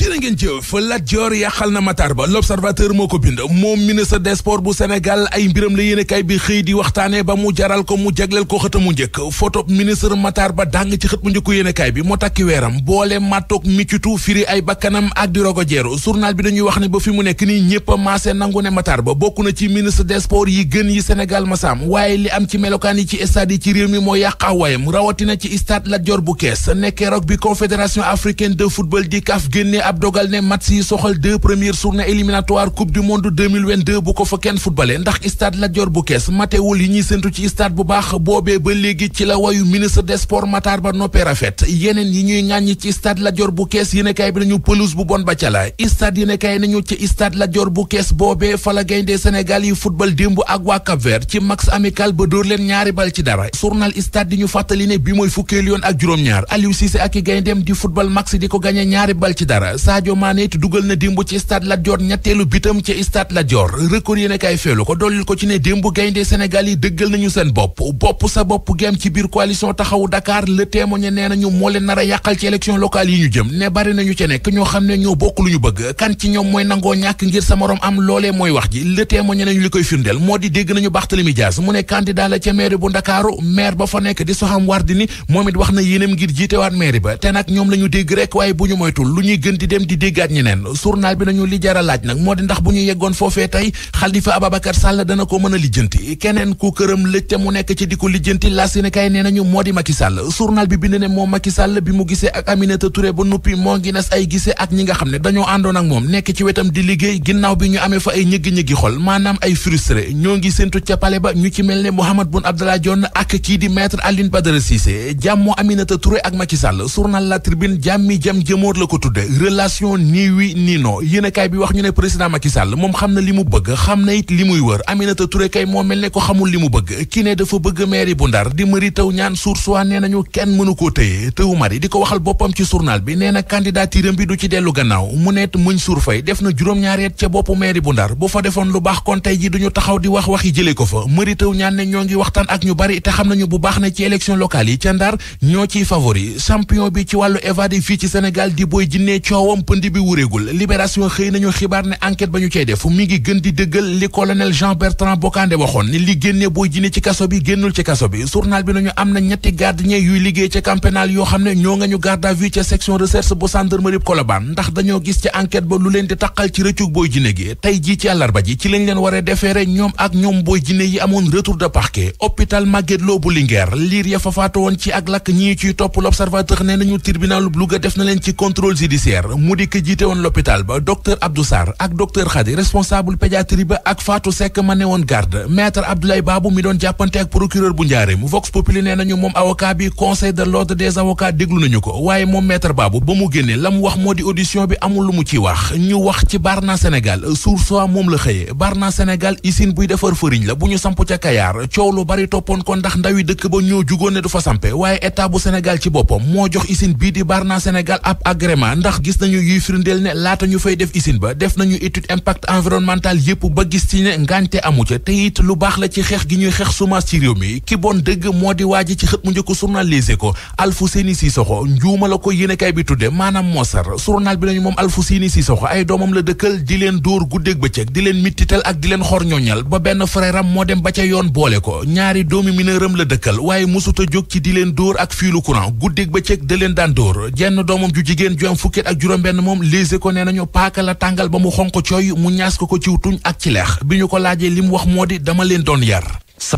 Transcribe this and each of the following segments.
jërë ngeen jëf Lat Dior yàqal na Matar Ba l'observateur moo ko bind moom ministre des sports bu Sénégal ay mbiram la yéenekaay bi xëy di waxtaane ba mu jaral ko mu jagleel ko xët mu njëkk photo ministre Matar Ba dàng ci xët mu njëkku yéenekaay bi moo takki weeram boole mattoog miccitu firi ay bakkanam ak di rogo jeeru journal bi dañuy wax ne ba fi mu nekk nii ñépp a maase nangu ne Matar Ba bokk na ci ministre des sports yi gën yi Sénégal masaam waaye li am ci melokaan yi ci stade yi ci réew mi moo yàqaawayam rawatina ci stade Lat Dior bu Kees nekkee rok bi confédération africaine de football di CAF génne ab dogal ne match yi soxal 2 premières journées éliminatoires coupe du monde 2022 bu ko fa kenn footballé ndax stade Lat Dior bu Kees matewul yi ñuy séntu ci stade bu baax boobee ba léegi ci la wayu ministre des sports Matar Ba noppee rafet yeneen yi ñuy ŋàññi ci stade Lat Dior bu Kees yéenekaay bi nañu pelouse bu bon ba ca la stade yéenekaay nañu ci stade Lat Dior bu Kees boobee fa la gaynde Sénégal yi football démb ak waa Cap-Vert ci match amical ba dóor leen 2 bal ci dara journal stade di ñu fàttali ne bi mooy fukkeelu yoon ak juróom-ñaar Aliou Cissé ak i gayndeem di football max di ko gagné 2 bal ci dara Sadio Mané it dugal na démb ci stade Lat Dior ñetteelu bitam ci stade Lat Dior record yéen a kaay feelu ko dollil ko ci ne démb gaynde Sénégal yi dëggal nañu seen bopp sa bopp gem ci biir coalition taxawu Dakar le témoigné nee nañu moo leen nar a yàqal ci élection locale yi ñu jëm ne bari nañu ci nekk ñoo xam ne ñoo bokk lu ñu bëgg kan ci ñoom mooy nangoo ñàkk ngir sa morom am loolee mooy wax ji le témoigné nañu li koy firndeel moo di dégg nañu Barthélémy Dias mu ne candidat la ca maire bu Ndakaaru maire ba fa nekk di Soham Wardini moom it wax na yéenam ngir jiitewaat maire ba te nag ñoom la ñu dégg rek waaye bu ñu moytul lu ñuy gën di dem di déggaat ñeneen journal bi nañu li jara laaj nag moo di ndax bu ñu yeggoon foofee tey Khalifa Ababacar Sall dana ko mën a lijjanti keneen ku këram lëj te mu nekk ci di ko lijjanti la Sénégal nee nañu moo di Macky Sall journal bi bind ne moom Macky Sall bi mu gisee ak Aminata Touré ba noppi moo ngi nas ay gisee ak ñi nga xam ne dañoo àndoon ak moom nekk ci wetam di liggéey ginnaaw bi ñu amee fa ay ñëggi-ñëggi xol maanaam ay frustré ñoo ngi séntu ca palais ba ñu ci mel ne Mahammed Boun Abdallah Dionne ak kii di maître Aline Badara Cissé jàmmoo Aminata Touré ak Macky Sall journal La Tribune jàmmi jam jëmoor la ko tudde relation nii wi nii non yéenekaay bi wax ñu ne président Macky Sall moom xam na li mu bëgg xam na it li muy wër Aminata Touré kay moo mel ne ko xamul li mu bëgg ki ne dafa bëgg mairie bu Ndar di Mary Teuw Niane source waa nee nañu kenn mënu koo téye Teuw Mari di ko waxal boppam ci journal bi nee na candidature bi du ci dellu gannaaw mu neet muñ suur fay def na juróom-ñaari at ca boppu mairie bu Ndar bu fa defoon lu baax kon tey ji duñu taxaw di wax waxi jële ko fa Mary Teuw Niane ne ñoo ngi waxtaan ak ñu bari te xam nañu bu baax ne ci élection locale yi ca Ndar ñoo ciy favori champion bi ci wàllu évadé fii ci Sénégal di Boy Djiné coowam pënd bi wuréegul libération xëy nañu xibaar ne enquête ba ñu cey def mi ngi gën di dëggal li colonel Jean Bertrand Bocandé waxoon ne li génne Boy Djiné ci kaso bi génnul ci kaso bi journal bi nañu am na 3 gardien yuy liggéey ca camp pénal yoo xam ne ñoo nga ñu garde à vue ca section recherche bu gendarmerie Colobane ndax dañoo gis ci enquête ba lu leen di taqal ci rëccug Boy Djiné gi tey jii ci àllarba ji ci lañ leen waree defeere ñoom ak ñoom Boy Djiné yi amoon retour de parquet hôpital Magatte Lô bu Linguère liir ya fa faatu woon ci ak lakk ñii ciy topp l'observateur ne nañu tribunal bu Louga def na leen ci contrôle judiciaire mu di ko jiite woon l'hôpital ba docteur Abdou Sarr ak docteur Khady responsable pédiatrie ba ak Fatou Seck ma ne woon garde maître Abdoulaye Babou mi doon jàppante ak procureur bu Njaaréem Vox Populi nee nañu moom avocat bi conseil de l'ordre des avocats déglu nañu ko waaye moom maître Babou ba mu génne la mu wax moo di audition bi amul lu mu ci wax ñu wax ci Barna Sénégal Source A moom la xëyee Barna Sénégal usine buy defar fëriñ la bu ñu samp ca Kayar coow lu bari toppoon ko ndax ndawi dëkk ba ñoo jugoon ne du fa sampe waaye état bu Sénégal ci boppam moo jox usine bii di Barna Sénégal ab agrément ndax gis nañu yuy firndeel ne laata ñu fay def usine ba def nañu étude impact environnemental yépp ba gis ci ne ngaañte amu ca te it lu baax la ci xeex gi ñuy xeex semence ci réew mi ki bon dëgg moo di waaji ci xët mu njëkk journal Les Échos Alfousseyni Sissoko njuuma la ko yéenekaay bi tudde maanaam moosar journal bi nañu moom Alfousseyni Sissoko ay doomam la dëkkal di leen dóor guddeeg bëccëg di leen mittital ak di leen xor ñoñal ba benn frère am moo dem ba ca yoon boole ko ñaari doomi mineuram la dëkkal waaye musuta jóg ci di leen dóor ak fiilu courant guddeeg bëccëg da leen daan dóor jenn doomam ju jigéen ju am fukket ak juróom-benn moom Les Échos nee nañu paaka la tàngal ba mu xonq cooy mu ñaas ko ciw tuñ ak ci leex bi ñu ko laajee li mu wax moo di dama leen doon yar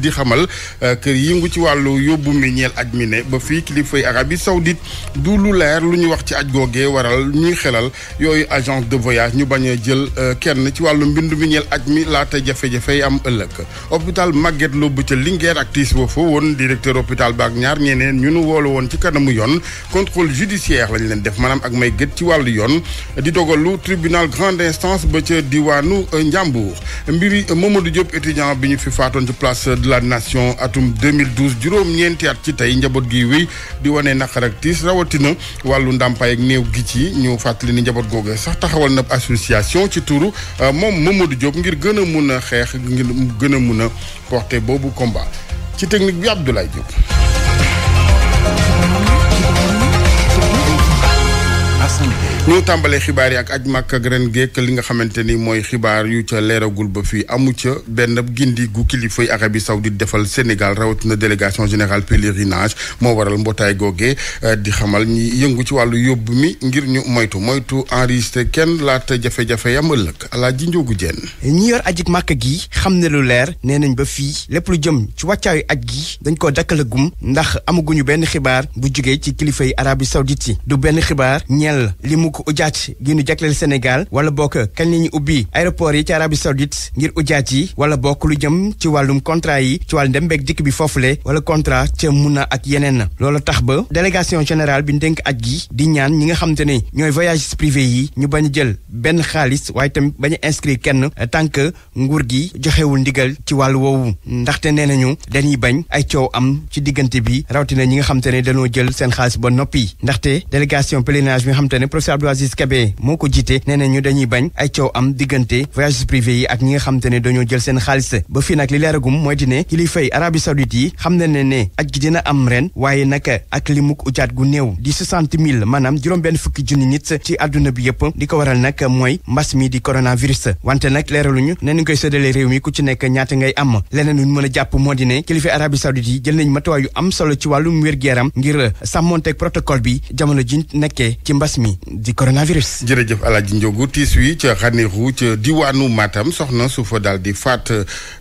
di xamal kër yëngu ci wàllu yóbbu mi ñeel aj mi ne ba fii kilifay Arabie Saoudite du lu leer lu ñu wax ci aj googee waral ñuy xelal yooyu agence de voyage ñu bañ a jël kenn ci wàllu mbindu mi ñeel aj mi laata jafe-jafe am ëllëg hôpital Magatte Lô bu ca Linguère ak tiis boo fa woon directeur hôpital ba ak ñaar ñeneen ñu nu woolu woon ci kanamu yoon contrôle judiciaire lañ leen def maanaam ak may gët ci wàllu yoon di dogalu tribunal grande instance ba ca diwaanu Njàmbur mbiri Mamadou Diop étudiant bi ñu fi faatoon ci place de la nation atum 2012 juróom-ñeenti at ci tey njaboot gi wéy di wane naqar ak tiis rawatina wàllu ndàmpaay ak néew gi ci ñu fàttali ni njaboot googu sax taxawal na association ci turu moom Mamadou Diop ngir gën a mun a xeex ngir gën a mun a porter boobu combat ci technique bi Abdoulaye Diop. Assane ñu tàmbalee xibaar yi ak aj Makka ak ren geek li nga xamante ni mooy xibaar yu ca leeragul ba fii amu ca benn gindi gu kilifay Arabie Saoudite defal Sénégal rawatina délégation générale pèlerinage moo waral mbootaay googee di xamal ñi yëngu ci wàllu yóbbu mi ngir ñu moytu enregistré kenn laata jafe-jafe yam ëllëg Alaaji Njóogu Jeen ñi yor ajik Makka gi xam ne lu leer nee nañ ba fii lépp lu jëm ci wàccaayu aj gi dañ ko dakkalagum ndax amaguñu benn xibaar bu jugee ci kilifay Arabie Saoudite yi du benn xibaar ñeel li mu ko ujaat gi ñu jagleel Sénégal wala bokk kañ la ñu ubbi aéroport yi ci Arabie Saoudite ngir ujaat yi wala bokk lu jëm ci wàllum contrat yi ci wàllu dem beeg dikk bi foofule wala contrat ca mun a ak yeneen loolu tax ba délégation générale bi dénk aj gi di ñaan ñi nga xamante ne ñooy voyages privés yi ñu bañ a jël benn xaalis waaye tamit bañ a inscrire kenn tant que nguur gi joxewul ndigal ci wàllu woowu ndaxte nee nañu dañuy bañ ay coow am ci diggante bi rawatina ñi nga xamante ne dañoo jël seen xaalis ba noppi ndaxte délégation pèlerinage bi nga xamante ne professeur Abdou Aziz Kébé moo ko jiite nee nañu dañuy bañ ay coow am diggante voyages privés yi ak ñi nga xamante ne dañoo jël seen xaalis ba fii nag li leeragum mooy di ne kilifay Arabie Saoudite yi xam na ne aj gi dina am ren waaye nag ak li muk ujaat gu néew di 60,000 maanaam juróom-benn fukki junni nit ci àdduna bi yëpp di ko waral nag mooy mbas mi di coronavirus wante nag leeraluñu ne ñu koy séddale réew mi ku ci nekk ñaata ngay am leneen lu ñu mën a jàpp moo di ne kilifay Arabie Saoudite yi jël nañ matuwaay yu am solo ci wàllum wér-gu-yaram ngir sàmmonteeg protocole bi jamono ji nekkee ci mbas mi di coronavirus. jërëjëf Alaaji Njóogu tiis wi ca Ranérou ca diwaanu Matam soxna su fa daal di faat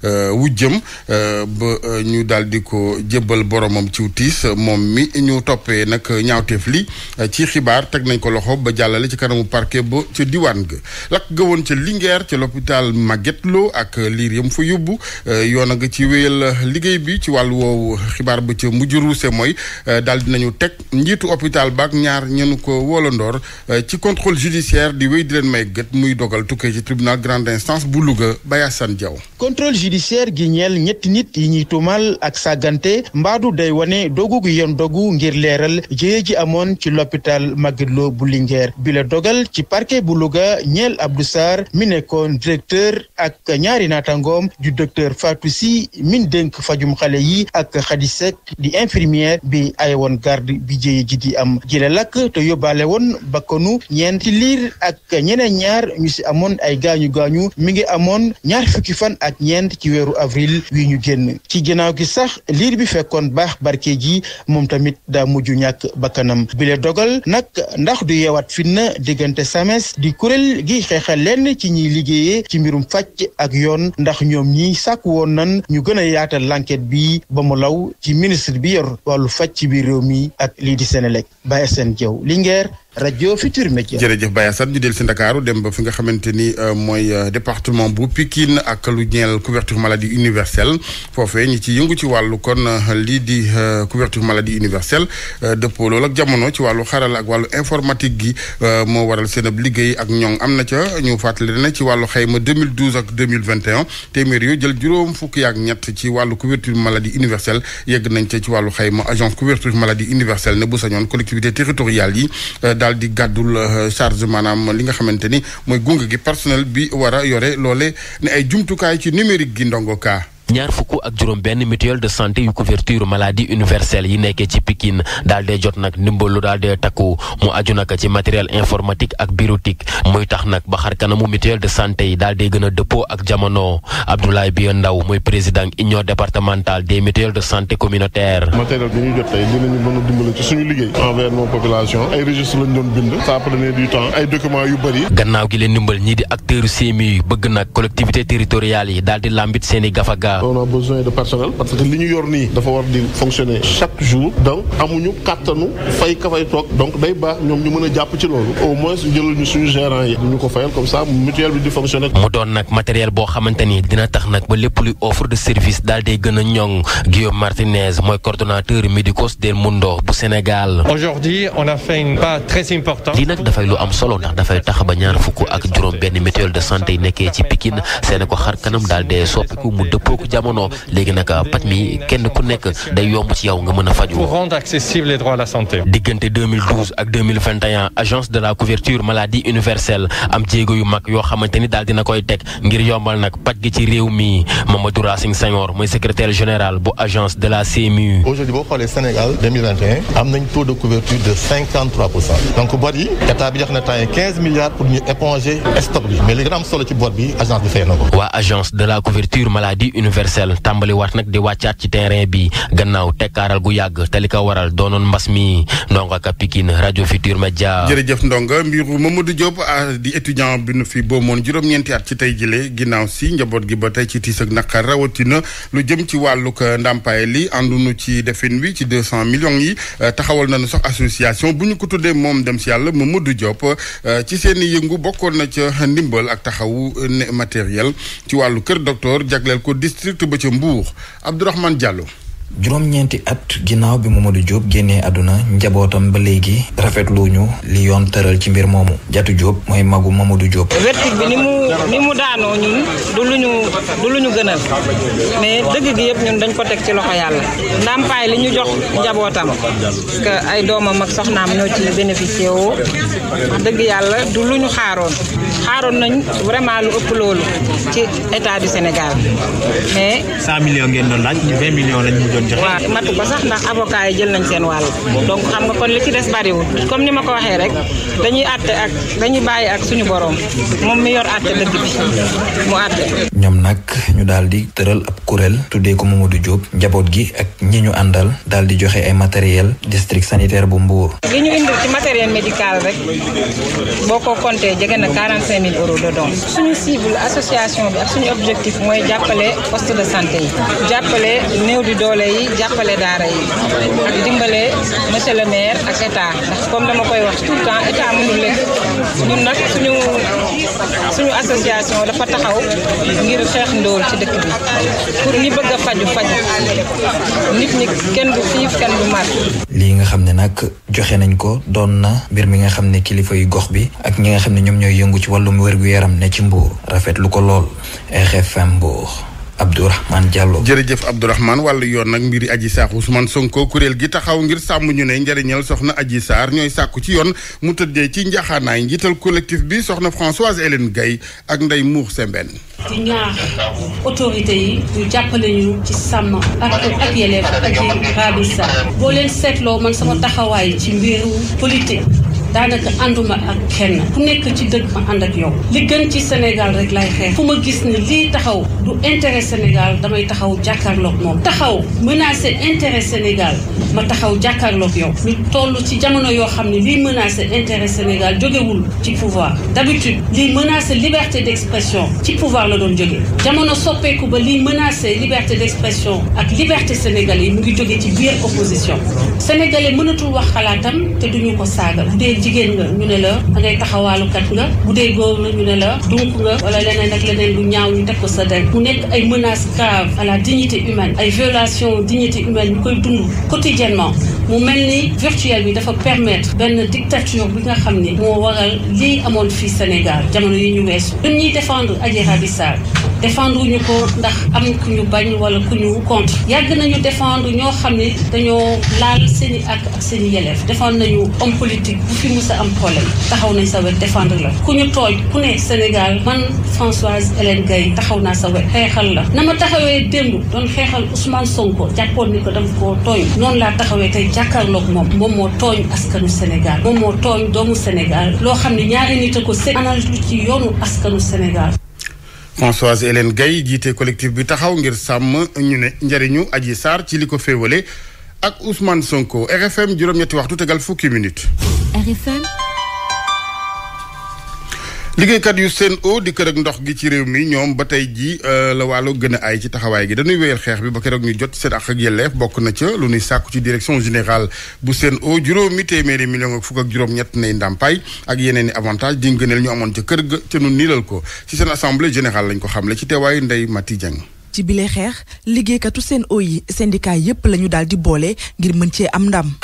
wujjëm ba ñu daal di ko jébbal boromam ciw tiis moom mi ñu toppee nag ñaawteef li ci xibaar teg nañ ko loxo ba jàllale ci kanamu parquet ba ca diwaan ga lakk ga woon ca Linguère ca l'hôpital Magatte Lô ak liir yam fa yóbbu yoon a nga ci wéyal liggéey bi ci wàllu woowu xibaar ba ca mujj ruuse mooy daal dinañu teg njiitu hôpital baak ñaar ñenu ko wóolandoor ci contrôle judiciaire di wéy di leen may gët muy dogal tukkee ci tribunal grande instance bu Louga Bayassane Diaw. contrôle judiciaire gi ñeel ñetti nit yi ñuy tuumal ak sàggante mbaadu day wane dogu gu yoon dogu ngir leeral jëye ji amoon ci l'hôpital Magatte Lô bu Linguère bi la dogal ci parquet bu Louga ñeel Abdou Sarr mi nekkoon directeur ak ñaari naatangoom du docteur Fatou Sy min dénk fajum xale yi ak Khady Seck di infirmière bi ay woon garde bi jëye ji di am jële lakk te yóbbaale woon bakkanu ñeenti liir ak ñeneen ñaar ñu si amoon ay gaañu mi ngi amoon ñaar fukki fan ak ñeent ci weeru avril wi ñu génn ci ginnaaw gi sax liir bi fekkoon baax barke ji moom tamit daa mujj ñàkk bakkanam bile dogal nag ndax du yeewaat fitna diggante SAMES di kuréel gi xeexal leen ci ñiy liggéeyee ci mbirum fàcc ak yoon ndax ñoom ñi sàkk woon nan ñu gën a yaatal l'enquête bi ba mu law ci ministre bi yor wàllu fàcc ci biir réew mi ak lii di Senelec Baye Sène Diaw Linguère rajo Futur Média. jërëjëf Baye Assane ñu del si Ndakaaru dem ba fi nga xamante ni mooy département bu Pikine ak lu ñeel couverture maladie universelle foofee ñi ci yëngu ci wàllu kon lii di couverture maladie universelle dëppoo loolu ak jamono ci wàllu xarala ak wàllu informatique gi moo waral seen ab liggéey ak ñoŋ am na ca ñu fàttali ne ci wàllu xayma 2012 ak 2021 téeméer yu jël juróom fukki ak ñett ci wàllu couverture maladie universelle yegg nañ ca ci wàllu xayma agence couverture maladie universelle ne bu sañoon collectivité territoriale yi daal di gàddul charge maanaam li nga xamante ni mooy gunge gi personnel bi war a yore loole ne ay jumtukaay ci numérique gi ndongo kaa ñaar fukk ak juróom benn mutuelle de santé yu couverture maladie universelle yi nekkee ci Pikine daal dee jot nag ndimbalu daal dee takku mu aju nag ci matériel informatique ak bureautique muy tax nag ba xar kanamu mutuelle de santé yi daal dee gën a dëppoo ak jamono Abdoulaye Biya Ndaw mooy président union départementale des mutuelles de santé communautaire. matériel bi ñu jot tey dinañu mën a dimbale ci suñu liggéey envers nos populations ay registres lañ doon bind ça prenait du temps ay documents yu bëri. gannaaw gi leen ndimbal ñii di acteurs CMU bëgg nag collectivité territoriale yi daal di lambit seen i gafaga. on a besoin de personnel parce que li ñu yor nii dafa war di fonctionner chaque jour donc amuñu kàttanu fay ka fay toog donc day baax ñoom ñu mën a jàpp ci loolu au moins jëlal ñu suñu gérant yi ñu ko fayal comme ça mutuelle bi di fonctionner. mu doon nag matériel boo xamante ni dina tax nag ba lépp luy offre de service daal day gën a ñoŋ Guillaume Martinez mooy coordonnateur Medicos del Mundo bu Sénégal. Aujourd'hui on a fait un pas très important. lii nag dafay lu am solo ndax dafay tax ba ñaar fukk ak juróom benn mutuelle de santé yi nekkee ci Pikine seen ko xar kanam daal dee soppiku mu dëppoo soppeeku jamono léegi nag paj mi kenn ku nekk day yomb ci yow nga mën a faju. Pour rendre accessible les droits à la santé. diggante 2012 ak 2021 agence de la couverture maladie universelle am jéego yu mag yoo xamante ni daal dina koy teg ngir yombal nag paj gi ci réew mi Mamadou Racine Senghor mooy secrétaire général bu agence de la CMU. aujourd'hui boo xoolee Sénégal 2021 am nañ taux de couverture de 53%. donc bor yi état bi jox na temps 15 milliards pour ñu éponger stock bi mais li gën a am solo ci bor bi agence bi fay na ko. waa agence de la couverture maladie universelle tàmbali waat nag di wàccaat ci terrain bi gannaaw tekkaaral gu yàgg te li ko waral doonoon mbas mi Ndonga Ka Pikine rajo Futur Media. jërëjëf Ndonga mbiru Mamadou Diop di étudiant bi nu fi boo moon juróom-ñeenti at ci tey jëlee ginnaaw si njaboot gi ba tey ci tiis ak naqar rawatina lu jëm ci wàllug ndàmpaay li àndunu ci defin wi ci 200 millions yi taxawal nañu sax association bu ñu ko tuddee moom dem si yàlla Mamadou Diop ci seen i yëngu bokkoon na ca ndimbal ak taxawu matériel ci wàllu kër docteur jagleel ko district ba ca Mbour Abdourahmane Diallo. juróom-ñeenti at ginnaaw bi Mamadou Diop génnee àdduna njabootam ba léegi rafetluñu li yoon tëral ci mbir moomu Jatu Diop mooy magu Mamadou Diop. verdict bi ni mu daanoo ñun du lu ñu gënal mais dëgg gi yëpp ñun dañ ko teg ci loxo yàlla ndàmpaay li ñu jox njabootam parce que ay doomam ak soxnaam ñoo ci bénéficié woo wax dëgg yàlla du lu ñu xaaroon nañ vraiment lu ëpp loolu ci état du Sénégal mais. 100 millions ngeen doon laaj 20 millions lañ mu doon joxe. waaw matu ko sax ndax avocat yi jël nañ seen wàll donc xam nga kon li ci des bariwul comme ni ma ko waxee rek dañuy bàyyi ak suñu borom moom mi yor àtte dëgg bi mu àtte. ñoom nag ñu daal di tëral ab kuréel tuddee ko Mamadou Diop njaboot gi ak ñi ñu àndal daal di joxe ay matériel district sanitaire bu Mbour. li ñu indi ci matériel médical rek boo ko compté jege na 45 000 euros de don. suñu cible association bi ak suñu objectif mooy jàppale poste de santé yi jàppale néew di doole yi jàppale daara yi ak dimbale monsieur le maire ak état ndax comme dama koy wax tout le temps état mënul lépp ñun nag suñu association dafa taxaw ngir xeex ndóol ci dëkk bi pour ñi bëgg a faju nit ñi kenn du xiif kenn du mar. lii nga xam ne nag joxe nañ ko doon na mbir mi nga xam ne kilifa yu gox bi ak ñi nga xam ne ñoom ñooy yëngu ci wàllum wér-gu-yaram ne ci Mbour rafetlu ko lool RFM Mbour. Abdourahmane Diallo. jërëjëf Abdourahmane wàllu yoon nag mbiri Adji Sarr Ousmane Sonko kuréel gi taxaw ngir sàmm ñu ne njëriñal soxna Adji Sarr ñooy sàkku ci yoon mu tëddee ci njaxaanaay njiital collectif bi soxna Françoise Hélène Gaye ak Ndeye Mour Sembène. di ñaax autorité yi ñu jàppale ñu ci sàmm ak yelleef Adji Sarr boo leen seetloo man sama taxawaay ci mbiru politique daanaka ànduma ak kenn ku nekk ci dëgg ma ànd ak yow li gën ci Sénégal rek lay xeex fu ma gis ni lii taxaw du intérêt Sénégal damay taxaw jàkkaarloog moom taxaw menacé intérêt Sénégal ma taxaw jàkkaarloog yow ñu toll ci jamono yoo xam ne lii menacé intérêt Sénégal jógewul ci pouvoir d'habitude lii menacé liberté d'expression ci pouvoir la doon jóge jamono soppeeku ba lii menacé liberté d'expression ak liberté sénégalais yi mu ngi jóge ci biir opposition sénégalais mënatul wax xalaatam te duñu ko saaga bu dee jigéen nga ñu ne la da ngay taxawaalukat nga bu dee góor la ñu ne la dunk nga wala leneen ak leneen lu ñaaw ñu teg ko sa der mu nekk ay menaces graves à la dignité humaine ay violations dignité humaine ñu koy dund quotidiennement mu mel ni virtuel bi dafa permettre benn dictature bi nga xam ne moo waral lii amoon fii Sénégal jamono yi ñu weesu ñun ñuy défendre Adji Sarr défendre ñu ko ndax am ku ñu bañ wala ku ñu contre yàgg nañu défendre ñoo xam ne dañoo laal seen i ak seen i yelleef défendre nañu homme politique bu fi musa am problème taxaw nañ sa wet défendre la ku ñu tooñ ku ne Sénégal man Françoise Hélène Gaye taxaw naa sa wet xeexal la na ma taxawee démb doon xeexal Ousmane Sonko jàppoon ni ko dama koo tooñ noonu laa taxawee tey jàkkaarloog moom moo tooñ askanu Sénégal moom moo tooñ doomu Sénégal loo xam ne ñaari nit a ko anal lu ci yoonu askanu Sénégal. Françoise Hélène Gaye jiite collectif bi taxaw ngir sàmm ñu ne njëriñu Adji Sarr ci li ko féewale ak Ousmane Sonko RFM juróom-ñetti waxtu tegal fukki minutes. RFM. liggéeykat yu Sen'Eau di kër ak ndox gi ci réew mi ñoom ba tey ji la wàllu gën a ay ci taxawaay gi dañuy wéyal xeex bi ba keroog ñu jot seen ak yelleef bokk na ca lu ñuy sàkku ci direction générale bu Sen'Eau juróomi téeméeri million ak fukk ak juróom-ñett nay ndàmpaay ak yeneen i avantage di ngëneel ñu amoon ca kër ga ca nu niilal ko ci seen assemblée générale lañ ko xamle ci teewaayu Ndeye Mati Dieng. ci bile xeex liggéeykatu Sen'Eau yi syndicat yépp lañu daal di boole ngir mën cee am ndam.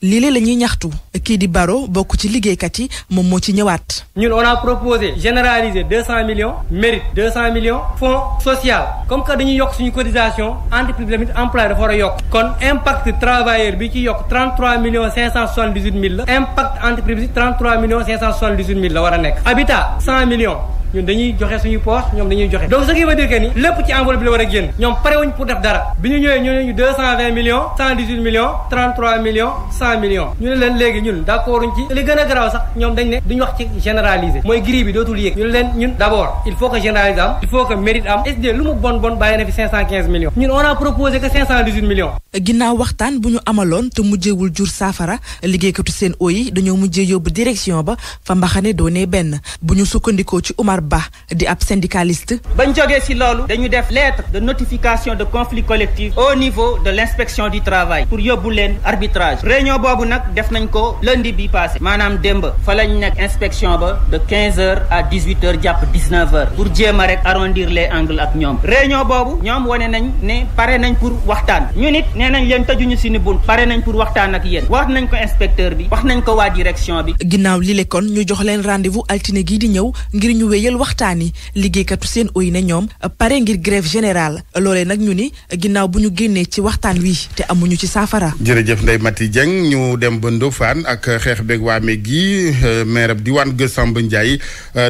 lii la ñuy ñaxtu kii di Baro bokk ci liggéeykat yi moom moo ci ñëwaat. ñun on a proposé généraliser 200 millions mérite 200 millions fonds social comme que dañuy yokk suñu cotisation entreprise bi tamit emploi dafa war a yokk kon impact travailleur bi ci yokk 33 millions 578 mille la impact entreprise bi 33 millions 578 mille la war a nekk habitat 100 millions. ñun dañuy joxe suñu poche ñoom dañuy joxe donc ce qui veut dire que ni lépp ci enveloppe bi la war a génn ñoom pare wuñ pour def dara bi ñu ñëwee ñu ne ñu 220 millions 118 millions 33 millions 100 millions ñu ne leen léegi ñun d'accord uñ ci li gën a garaaw sax ñoom dañ ne duñu wax ci généraliser mooy grille bi dootul yéeg ñu ne leen ñun d'abord il faut que généraliser am il faut que mérite am SDE lu mu bon bàyyi na fi 515 millions ñun on a proposé que 518 millions. ginnaaw waxtaan bu ñu amaloon te mujjeewul jur saafara liggéeykatu Sen'Eau yi dañoo mujjee yóbbu direction ba fa mbaxane doonee benn bu ñu sukkandikoo ci Oumar Ba di ab syndicaliste. bañ jógee ci loolu dañu def lettre de notification de conflit collectif au niveau de l'inspection du travail pour yóbbu leen arbitrage réunion boobu nag def nañ ko lundi bi passé maanaam démb fa lañ nekk inspection ba de 15h à 18h jàpp 19h pour jéem a rek arrondir les angles ak ñoom réunion boobu ñoom wane nañ ne pare nañ pour waxtaan ñu nit nee nañ leen tëjuñu ci ni bunt pare nañ pour waxtaan ak yéen wax nañ ko inspecteur bi wax nañ ko waa direction bi. ginnaaw li kon ñu jox leen rendez-vous altine gii di ñëw ngir ñu wéyal waxtaan yi liggéeykatu Sen'Eau yi ne ñoom pare ngir grève générale loolee nag ñu ni ginnaaw bu ñu génnee ci waxtaan wi te amuñu ci saafara. jërëjëf Ndeye Mati Dieng ñu dem ba Ndofane ak xeex beeg waame gi maire diwaan Gueule Samba Ndiaye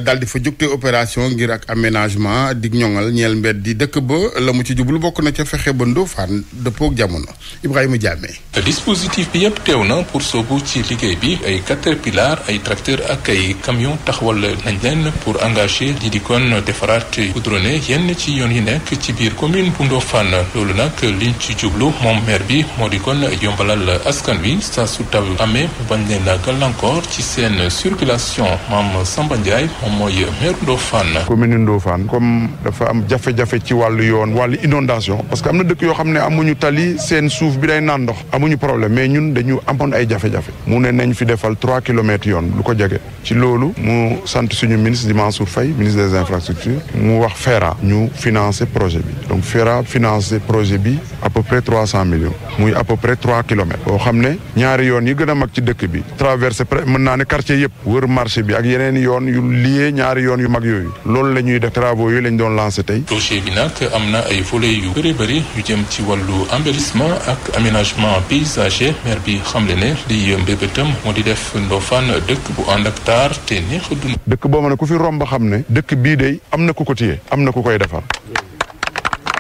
daal di fa jógte opération ngir ak aménagement dig ñoŋal ñeel mbedd di dëkk ba la mu ci jublu bokk na ca fexe ba Ndofane dëppook jamono Ibrahima Diamé. dispositif bi yëpp teew na pour soobu ci liggéey bi ay caterpillar ay tracteur ak ay camion taxawal nañ leen pour engagé di di kon defaraat goudronné yenn ci yoon yi nekk ci biir commune bu Ndofane loolu nag liñ ci jublu moom maire bi moo di kon yombalal askan wi saa su taw amee bañ leen a gàllankoor ci seen circulation Mame Samba Ndiaye moom mooy maire Ndofane. commune Ndofane comme dafa am jafe-jafe ci wàllu yoon wàllu inondation parce que am na dëkk yoo xam ne amuñu tali seen suuf bi day naan ndox amuñu problème mais ñun dañu amoon ay jafe-jafe mu ne nañ fi defal 3 kilomètres yoon lu ko jege ci loolu mu sant suñu ministre di Mansour Faye ministre des infrastructures mu wax FERA ñu financer projet bi donc FERA financer projet bi à peu près 300 millions muy à peu près 3 kilomètres boo xam ne ñaari yoon yi gën a mag ci dëkk bi traversé mën naa ne quartier yëpp wër marché bi ak yeneen yoon yu lié ñaari yoon yu mag yooyu loolu la ñuy def travaux yooyu lañ doon lancé tey. projet bi nag am na ay volets yu bëri yu jëm ci wàllu embellissement ak aménagement paysager maire bi xamle ne li mbébétam moo di def Ndofane dëkk bu ànd ak taar te neex a dund. dëkk boo ma ne ku fi romb xam ne dëkk bii de am na ku ko téye am na ku koy defar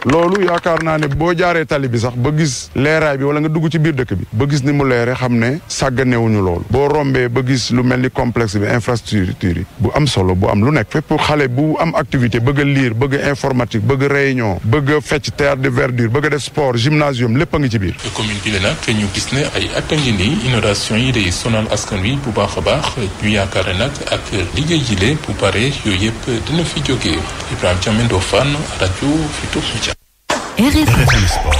loolu yaakaar naa ne boo jaaree tali bi sax ba gis leeraay bi wala nga dugg ci biir dëkk bi ba gis ni mu leere xam ne sàgganewuñu loolu boo rombee ba gis lu mel ni complexe bi infrastructure yi bu am solo bu am lu nekk fépp xale bu am activité bëgg a lire bëgg a informatique bëgg a réunion bëgg a fecc théâtre de verdure bëgg a def sport gymnasium lépp a ngi ci biir. commune bi la nag ñu gis ne ay at a ngi nii inondation yi day sonal askan wi bu baax a baax ñu yaakaar ne nag ak liggéey jile bu pare yooyu yëpp dina fi jógee Ibrahima Thiamé Ndofane rajo Futurs Médias. RFM Sport.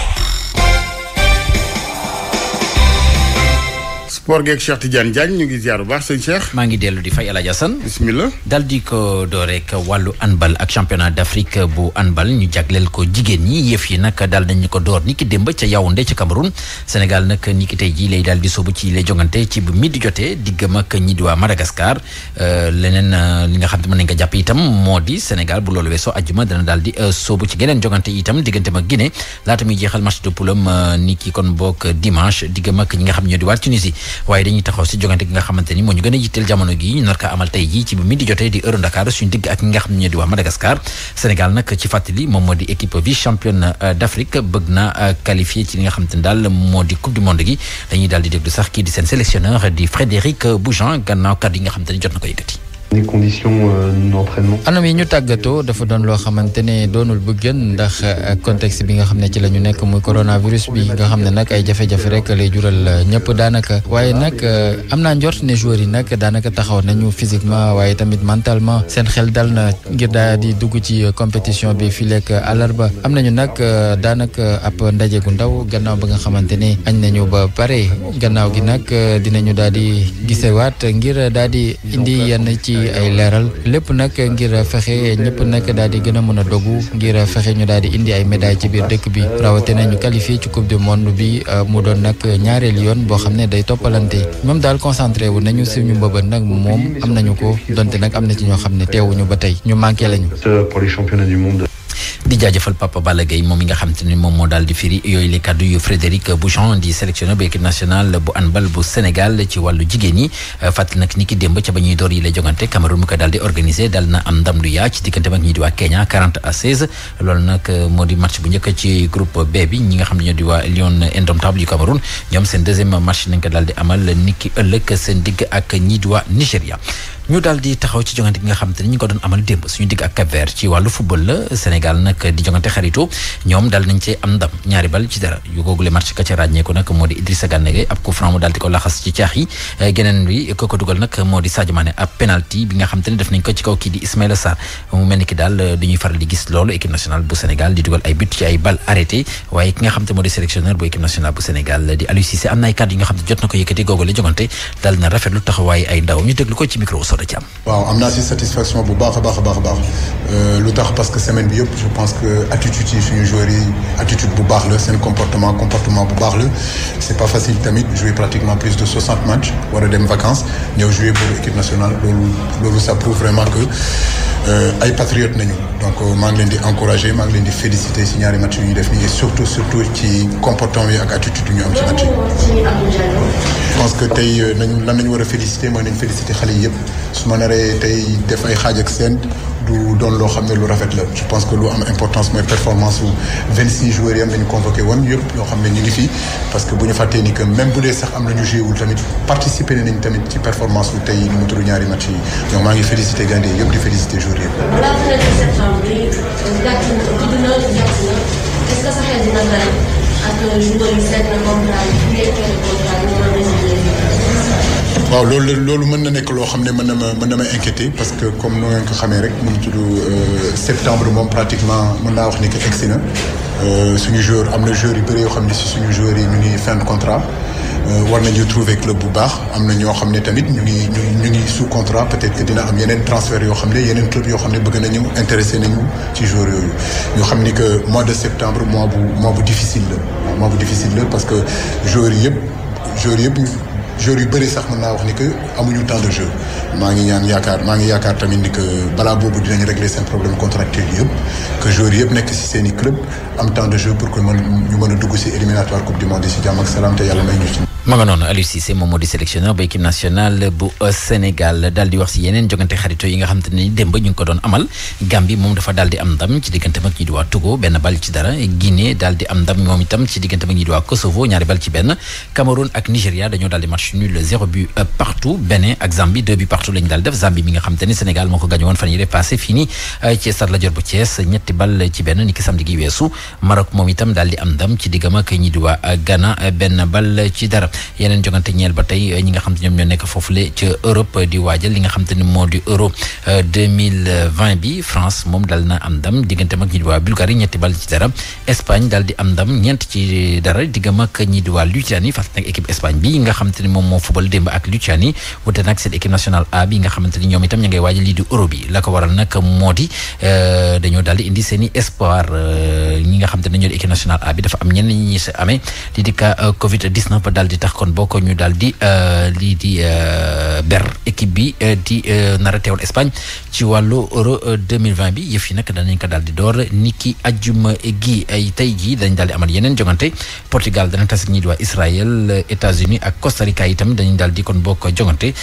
Sport geeg Cheikh Tidiane Diagne ñu ngi ziar bu baax sëñ Cheikh. maa ngi dellu di fay El Hadj Assane. bismillah. dal di ko door rek wàllu handball ak championnat d'Afrique bu handball ñu jagleel ko jigéen ñi yëf yi nag daal dañu ko door ni ki démb ca Yaoundé ca Cameroun Sénégal nag ni ki tey jii lay daal di sóobu ci lay jongante ci bu midi jotee diggam ak ñi di waa Madagascar leneen li nga xam ne mën nañ ko jàpp itam moo di Sénégal bu loolu weesoo àjjuma dana daal di sóobu ci geneen jongante itam digganteem ak Guinée laata muy jeexal match de poule am ni ki kon boog dimanche diggam ak ñi nga xam ne ñoo di waa Tunisie waaye dañuy taxaw si jogante gi nga xamante ni moo ñu gën a yitteel jamono gi ñu nar ko amal tey jii ci bu midi jotee di heure Dakar suñu digg ak ñi nga xam ne ñoo di waa Madagascar Sénégal nag ci fàttali moom moo di équipe vice championne d'Afrique bëgg na qualifié ci li nga xamante ni daal moo di coupe du monde gi dañuy daal di déglu sax kii di seen sélectionneur di Frédéric Boujan gannaaw kàddu yi nga xamante ni jot na ko yëkkati. les conditions d'entraînement. anam yi ñu tàggatoo dafa doon loo xamante ne doonul bu gën ndax contexte bi nga xam ne ci la ñu nekk muy coronavirus bi nga xam ne nag ay jafe-jafe rek lay jural ñëpp daanaka waaye nag am naa njort ne joueurs yi nag daanaka taxaw nañu physiquement waaye tamit mentalement seen xel dal na ngir daal di dugg ci compétition bi fii lekk àllarba am nañu nag daanaka ab ndaje gu ndaw gannaaw ba nga xamante ne añ nañu ba pare gannaaw gi nag dinañu daal di gisewaat ngir daal di indi yenn ci indi ay leeral lépp nag ngir fexe ñëpp nag daal di gën a mën a dogu ngir fexe ñu daal di indi ay médailles ci biir dëkk bi rawatina ñu qualifié ci coupe du monde bi mu doon nag ñaareelu yoon boo xam ne day toppalante moom daal concentré wu nañu suñu mbëbët nag moom am nañu ko donte nag am na ci ñoo xam ne teewuñu ba tey ñu manqué lañu. Pour les championnats du monde. di jaajëfal Papa Balla Gaye moom mi nga xam te ni moom moo daal di firi yooyu les kaddu yu Frédéric Bouchon di sélectionneur bu équipe nationale bu handball bu Sénégal ci wàllu jigéen ñi fàttali nag ni ki démb ca ba ñuy door yi lay jogante Cameroun mu ko daal di organisé daal na am ndam lu yaa ci diggante ak ñi di waa Kenya 40-16 loolu nag moo di match bu njëkk ci groupe B bi ñi nga xam ne ñoo di waa Lion indomptable yu Cameroun ñoom seen deuxième match nañ ko daal di amal ni ki ëllëg seen digg ak ñi di waa Nigéria ñu daal di taxaw ci jongante gi nga xam te ne ñu ngi ko doon amal démb suñu digg ak Cap-Vert ci wàllu football la Sénégal nag di jongante xaritu ñoom daal nañ cee am ndam ñaari bal ci dara yu googule match ka ca ràññeeku nag moo di Idrissa Gana Gueye ab coup franc mu daal di ko laxas ci caax yi geneen bi ko dugal nag moo di Sadio Mané ab penalty bi nga xam te ne def nañ ko ci kaw kii di Ismaïla Sarr mu mel ni ki daal dañuy faral di gis loolu équipe nationale bu Sénégal di dugal ay but ci ay bal arrêté waaye ki nga xam te moo di sélectionneur bu équipe nationale bu Sénégal di Aliou Cissé am na ay kàddu yi nga xam te jot na ko yëkkati googule jongante daal na rafetlu taxawaay ay ndaw ñu déglu ko ci micro Soda Thiam. am naa si satisfaction bu baax a baax a baax a baax lu tax parce que semaine bi yëpp je pense que attitude yi suñu joueurs yi attitude bu baax la seen comportement bu baax la c'est pas facile tamit jouer pratiquement plus de 60 matchs war a dem vacances ñëw jouer pour équipe nationale loolu ça prouve vraiment que ay patriotes nañu donc maa ngi leen di encourager maa ngi leen di féliciter si ñaari match yu ñu def nii et surtout ci comportement yi ak attitude yu ñu am ci match yi. je pense que tey lan nañu war a féliciter mooy nañ féliciter xale yi yëpp su ma naree tey def ay xaaj ak seen du doon loo xam ne lu rafet la je pense que lu am importance mooy performance wu 26 joueurs yi am nañu convoqué woon yëpp yoo xam ne ñu ngi fi parce que bu ñu fàttee ni que même bu dee sax am nañu joué wul tamit participer nañ tamit ci performance wu tey nu mu tudd ñaari match yi donc maa ngi félicité gaynde yëpp di félicité joueurs yëpp. balaa fenêtre septembre bi gàtt na gudd na est-ce que sa xel dina dal ak joueurs yi seet na contrat yi bu yeggee contrat yi ñu mën a waaw loolu mën na nekk loo xam ne mën na ma inquiéter parce que comme noo ngeen ko xamee rek mu ngi tudd septembre moom pratiquement mën naa wax ni que egsi na suñu joueur am na joueurs yu bëri yoo xam ne si suñu joueurs yi ñu ngi fin de contrat war nañu trouver club bu baax am na ñoo xam ne tamit ñu ngi sous contrat peut-être que dina am yeneen transfert yoo xam ne yeneen club yoo xam ne bëgg nañu intéressé nañu ci joueurs yooyu ñu xam ni que mois de septembre mois bu difficile la parce que joueurs yëpp joueurs yu bëri sax mën naa wax ni que amuñu temps de jeu maa ngi yaakaar tamit ni que balaa boobu dinañ régler seen problème contractuel yëpp que joueurs yëpp nekk ci seen i club am temps de jeu pour que ñu mën a dugg ci éliminatoire coupe du monde ci jàmm ak salaam te yàlla may ñu ci. ma nga noonu Aliou Cissé moom moo di sélectionneur ba équipe nationale bu Sénégal daal di wax si yeneen jogante xarito yi nga xam te ne démb ñu ngi ko doon amal Gambie moom dafa daal di am ndam ci diggante mag ñi di waa Togo benn bal ci dara Guinée daal di am ndam moom itam ci diggante mag ñi di waa Kosovo ñaari bal ci benn Cameroun ak Nigéria dañoo daal di match nul 0 but partout Bénin ak Zambie 2 buts partout lañu daal def Zambie mi nga xam te ne Sénégal moo ko gagné woon fan yii passé fii nii ci Stade Lat Dior bu Thiès ñetti bal ci benn ni ki samedi gi weesu Maroc moom itam daal di am ndam ci diggam ak ñi di waa Ghana benn bal ci dara yeneen jogante ñeel ba tey ñi nga xam te ñoom ñoo nekk foofule ca Europe di waajal li nga xam te ni moo di Euro 2020 bi France moom daal na am ndam diggante mag ñi di waa Bulgarie ñetti bal ci dara Espagne daal di am ndam ñeent ci dara diggam ak ñi di waa Lituanie fàttali nag équipe Espagne bi nga xam te ni moom moo fubal démb ak Lituanie wute nag seen équipe nationale A bi nga xamante ni ñoom itam ña ngay waajal lii di Euro bi la ko waral nag moo di dañoo daal di indi seen i espoir ñi nga xam te ne ñoo di équipe nationale A bi dafa am ñenn ñi si amee lii di cas Covid 19 ba daal di tax kon bokk ñu daal di lii di ber équipe bi di nar a teewal Espagne ci wàllu Euro 2020 bi yëf yi nag danañ ko daal di door niki ajjuma gi ay tey jii dañ daal di amal yeneen jongante Portugal dana tas ak ñi di waa Israël États-Unis ak Costa Rica itam dañu daal di kon bokk jongante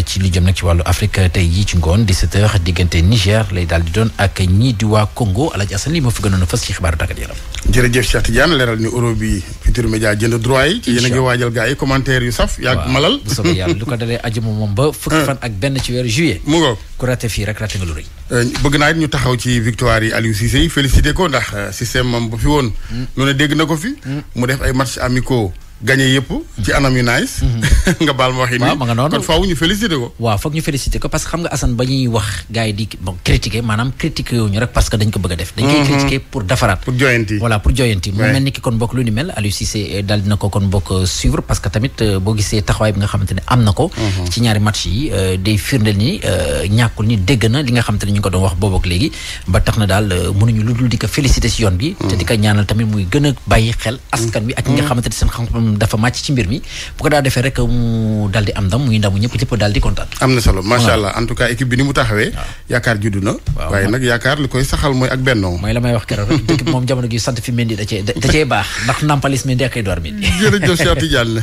ci lu jëm nag ci wàllu Afrique tey jii ci ngoon 17h diggante Niger lay daal di doon ak ñii di waa Congo Aladji Assane lii moo fi gënoon a fës ci xibaaru tàggat yaram. jërëjëf Cheikh Tidiane leeral ni Euro bi Futurs Médias jënd droit yi. yéen a ngi waajal gars yi commentaire yu saf. yaa malal bu soobee yàlla lu ko dalee ajjuma moom ba fukki fan ak benn ci weeru juillet. mu ngoog ku raté fii rek raté nga lu rëy. bëgg naa it ñu taxaw ci victoire yi Aliou Cissé yi félicité ko ndax système moom ba fi woon. lu ne dégg na ko fi. mu def ay matchs amicaux gagné yëpp ci anam yu nice. nga baal ma waxi nii. ma nga noonu kon faaw ñu félicité ko. waaw foog ñu félicité ko parce que xam nga Assane ba ñuy wax gars yi di critiquer maanaam critiquer yu ñu rek parce que dañ ko bëgg a def. dañ koy critiquer pour defaraat. pour joyanti voilà pour joyanti. mu mel ni ki kon bokk lu ni mel Aliou Cissé daal dina ko kon bokk suivre parce que tamit boo gisee taxawaay bi nga xamante ne am na ko. ci ñaari match yi day firndeel ni ñàkkul ni dégg na li nga xamante ne ñu ngi ko doon wax boobu ak léegi ba tax na daal mënuñu lu dul di ko félicité si yoon bi. te di ko ñaanal tamit muy gën a bàyyi xel askan wi ak ñi nga xamante ne seen xam-xam dafa màcc ci mbir mi bu ko daa defee rek mu daal di am ndam muy ndamu ñëpp daal di kontaan. am na solo macha allah en tout cas équipe bi ni mu taxawee. yaakaar juddu na. waaye nag yaakaar li koy saxal mooy ak bennoo. mooy la may wax keroog rek équipe moom jamono gi sant fi Mendy da cee baax ndax nampalis Mendy ak ay door mi. jërëjëf Cheikh Tidiane.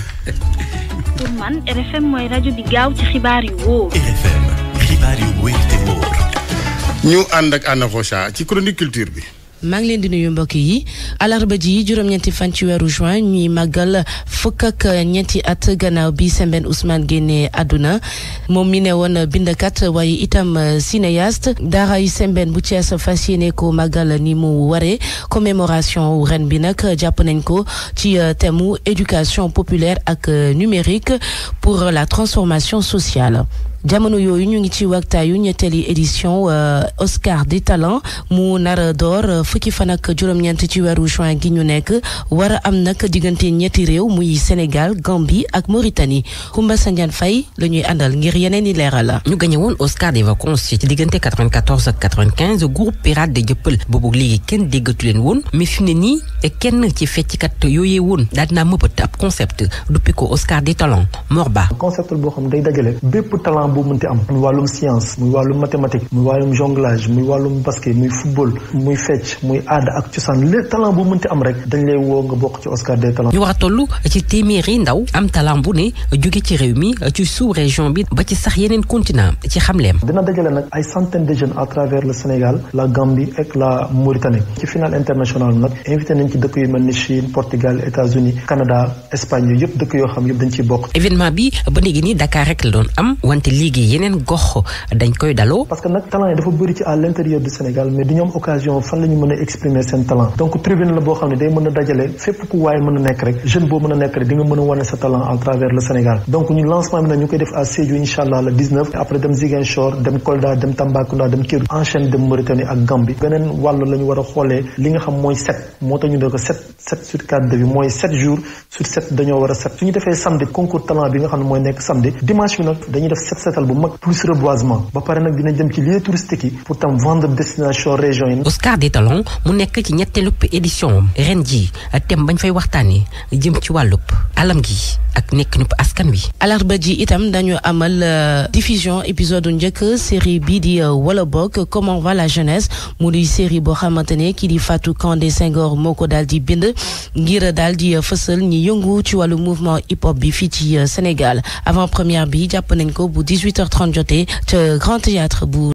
pour man RFM mooy rajo bi gaaw ci xibaar yu wóor. RFM xibaar yu wóor te wóor. ñu ànd ak Anna Rocha ci chronique culture bi. maa ngi leen di nuyu mbokk yi alarba ji juróom-ñeenti fan ci weeru juin ñuy màggal fukk ak ñeenti at gannaaw bi Sembène Ousmane génnee àdduna moom mi ne woon bindkat waaye itam cinéaste daaray Sembène bu Thiès fas yéene ko màggal ni mu waree commémoration ren bi nag jàpp nañ ko ci thème éducation populaire ak numérique pour la transformation sociale. jamono yooyu ñu ngi ci waktaayu ñetteeli édition Oscar des talents mu nar a door fukki fan ak juróom-ñeent ci weeru juin gi ñu nekk war a am nag diggante ñetti réew muy Sénégal Gambie ak Mauritanie Koumba Sandiane Faye la ñuy àndal ngir yeneen i leeral. ñu gagné woon Oscar des vacances ci diggante 94 ak 95 groupe pirate de Jëppal boobu léegi kenn déggatu leen woon mais fi mu ne nii kenn ci fecckat yooyee woon daal dinaa mëbët ab concept duppi ko Oscar des talents Morba. concept boo xam day dajale bépp talent boo mënti am muy wàllum science muy wàllum mathématique muy wàllum jonglage muy wàllum basket muy football muy fecc muy aada ak cosaan lépp talent boo mënti am rek dañ lay woo nga bokk ci Oscar des talents. ñu war a toll ci téeméeri ndaw am talent bu ne jóge ci réew mi ci sous région bi ba ci sax yeneen continent ci xamleem. dina dajale nag ay centaines de jeunes à travers le Sénégal la Gambie ak la Mauritanie ci finale internationale nag invité nañ ci dëkk yu mel ni Chine Portugal États-Unis Canada Espagne yooyu yëpp dëkk yoo xam yëpp dañ ciy bokk. événement bi ba léegi nii Dakar rek la doon am wante léegi yeneen gox dañ koy daloo. parce que nag talent yi dafa bëri ci à l'intérieur du Sénégal mais du ñu am occasion fan la ñu mën a exprimer seen talent donc tribune la boo xam ne day mën a dajale fépp ku waaye mën a nekk rek jeune boo mën a nekk rek di nga mën a wane sa talent à travers le Sénégal donc ñu lancement bi nag ñu koy def à Sédhiou incha allah le 19 après dem Ziguinchor dem Kolda dem Tambacounda dem Kédougou enchaîne dem Mauritanie ak Gambie beneen wàll la ñu war a xoolee li nga xam mooy 7 moo tax ñu ne ko 7 sur 4 de bi mooy 7 jours sur 7 dañoo war a 7 su ñu defee samedi concours talent bi nga xam ne mooy nekk samedi dimanche bi nag dañuy def setal bu mag plus reboisement ba pare nag dina jëm ci lieu touristique yi pour tam vendre destination région yi. Oscar des talents mu nekk ci ñetteelu édition ren ji thème bañ fay waxtaanee jëm ci wàllub alam gi ak nekk nupp askan wi. alarba ji itam dañu amal diffusion épisode njëkk série bii di wala bokk comment va la jeunesse mu di série boo xamante ne kii di Fatou Kandé Senghor moo ko daal di bind ngir daal di fësal ñi yëngu ci wàllu mouvement hip hop bi fii ci Sénégal avant première bi jàpp nañ ko bu 18h30 jotee ca Grand Théâtre bu